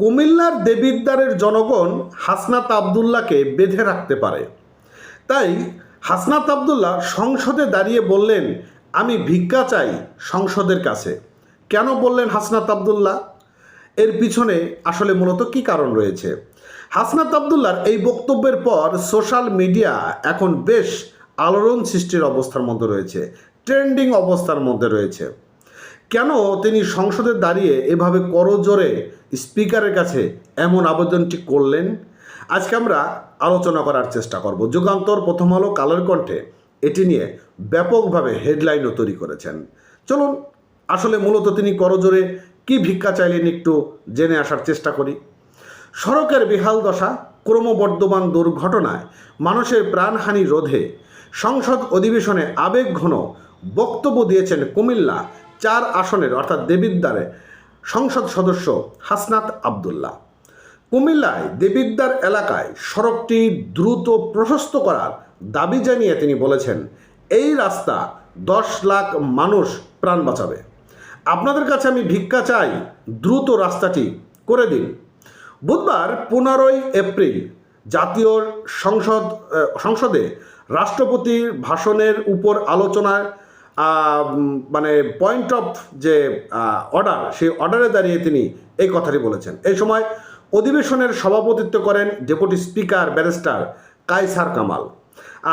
কুমিল্লার দেবিদ্বারের জনগণ হাসনাত আবদুল্লাহকে বেঁধে রাখতে পারে, তাই হাসনাত আবদুল্লাহ সংসদে দাঁড়িয়ে বললেন, আমি ভিক্ষা চাই সংসদের কাছে। কেন বললেন হাসনাত আবদুল্লাহ? এর পিছনে আসলে মূলত কী কারণ রয়েছে? হাসনাত আবদুল্লাহর এই বক্তব্যের পর সোশ্যাল মিডিয়া এখন বেশ আলোড়ন সৃষ্টির অবস্থার মধ্যে রয়েছে, ট্রেন্ডিং অবস্থার মধ্যে রয়েছে। কেন তিনি সংসদে দাঁড়িয়ে এভাবে করজোরে স্পিকারের কাছে এমন আবেদনটি করলেন, আজকে আমরা আলোচনা করার চেষ্টা করব। যুগান্তর, প্রথম আলো, কালের কণ্ঠে এটি নিয়ে ব্যাপকভাবে হেডলাইনও তৈরি করেছেন। চলুন আসলে মূলত তিনি করজোরে কি ভিক্ষা চাইলেন একটু জেনে আসার চেষ্টা করি। সড়কের বেহাল দশা, ক্রমবর্ধমান দুর্ঘটনায় মানুষের প্রাণহানি রোধে সংসদ অধিবেশনে আবেগঘন বক্তব্য দিয়েছেন কুমিল্লা 4 আসনের অর্থাৎ দেবিদ্বারে সংসদ সদস্য হাসনাত আবদুল্লাহ। কুমিল্লায় দেবিদ্বার এলাকায় সড়কটি দ্রুত প্রশস্ত করার দাবি জানিয়ে তিনি বলেছেন, এই রাস্তা 10 লাখ মানুষ প্রাণ বাঁচাবে। আপনাদের কাছে আমি ভিক্ষা চাই, দ্রুত রাস্তাটি করে দিন। বুধবার 15 এপ্রিল জাতীয় সংসদে রাষ্ট্রপতির ভাষণের উপর আলোচনার পয়েন্ট অফ যে অর্ডার, সেই অর্ডারে দাঁড়িয়ে তিনি এই কথাটি বলেছেন। এই সময় অধিবেশনের সভাপতিত্ব করেন deputy speaker barrister Kaiser Kamal.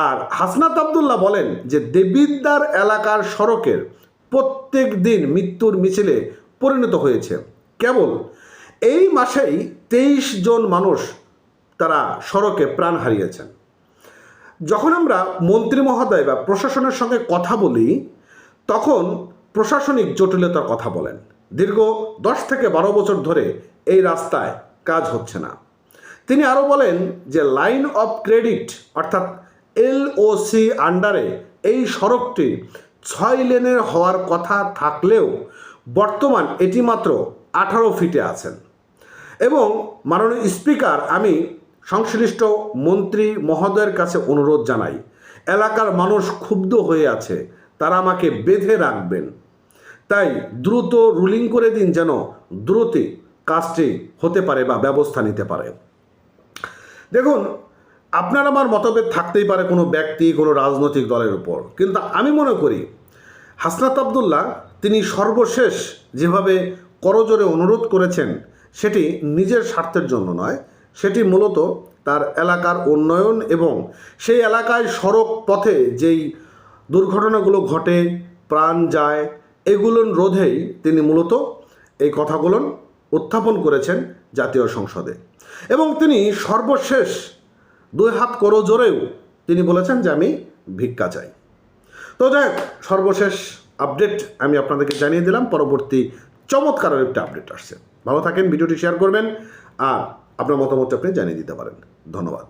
আর হাসনাত আবদুল্লাহ বলেন যে দেবিদ্বার এলাকার সড়কের প্রত্যেক দিন মৃত্যুর মিছিলে পরিণত হয়েছে। কেবল এই মাসেই 23 জন মানুষ তারা সড়কে প্রাণ হারিয়েছেন। যখন আমরা মন্ত্রী মহোদয় বা প্রশাসনের সঙ্গে কথা বলি, তখন প্রশাসনিক জটিলতার কথা বলেন। দীর্ঘ 10 থেকে 12 বছর ধরে এই রাস্তায় কাজ হচ্ছে না। তিনি আরও বলেন যে লাইন অফ ক্রেডিট অর্থাৎ LOC আন্ডারে এই সড়কটি 6 লেনের হওয়ার কথা থাকলেও বর্তমান এটি মাত্র 18 ফিটে আছেন। এবং মাননীয় স্পিকার, আমি সংশ্লিষ্ট মন্ত্রী মহোদয়ের কাছে অনুরোধ জানাই, এলাকার মানুষ ক্ষুব্ধ হয়ে আছে, তারা আমাকে বেঁধে রাখবেন, তাই দ্রুত রুলিং করে দিন যেন দ্রুত কাজটি হতে পারে বা ব্যবস্থা নিতে পারে। দেখুন, আপনার আমার মতভেদ থাকতেই পারে কোনো ব্যক্তি, কোনো রাজনৈতিক দলের উপর, কিন্তু আমি মনে করি হাসনাত আবদুল্লাহ তিনি সর্বশেষ যেভাবে করজোরে অনুরোধ করেছেন, সেটি নিজের স্বার্থের জন্য নয়, সেটি মূলত তার এলাকার উন্নয়ন এবং সেই এলাকায় সড়ক পথে যেই দুর্ঘটনাগুলো ঘটে, প্রাণ যায়, এগুলোর রোধেই তিনি মূলত এই কথাগুলো উত্থাপন করেছেন জাতীয় সংসদে। এবং তিনি সর্বশেষ 2 হাত করজোরেও তিনি বলেছেন যে আমি ভিক্ষা চাই। তো যাই হোক, সর্বশেষ আপডেট আমি আপনাদেরকে জানিয়ে দিলাম। পরবর্তী চমৎকার একটা আপডেট আসছে। ভালো থাকেন, ভিডিওটি শেয়ার করবেন আর আপনার মতামত আপনি জানিয়ে দিতে পারেন। ধন্যবাদ।